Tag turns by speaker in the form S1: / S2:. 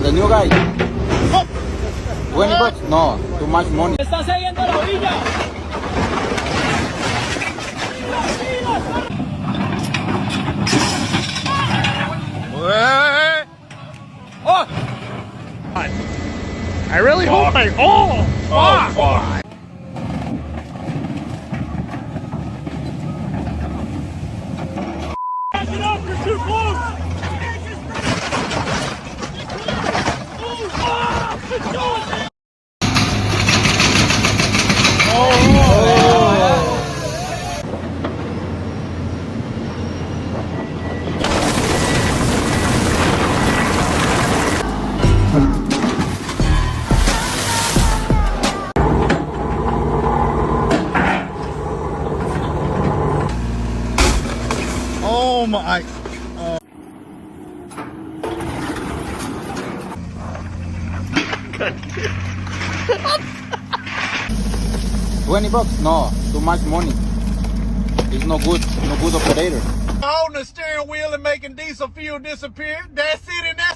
S1: the new guy. 20 bucks? No, too much money.
S2: Está siguiendo la orilla.
S3: Oh! I really hope I. Oh! Fuck!
S2: Back it up, you're too close.
S3: Oh my.
S1: 20 bucks? No, too much money. He's no good operator.
S3: Holding the steering wheel and making diesel fuel disappear. That's it, and that's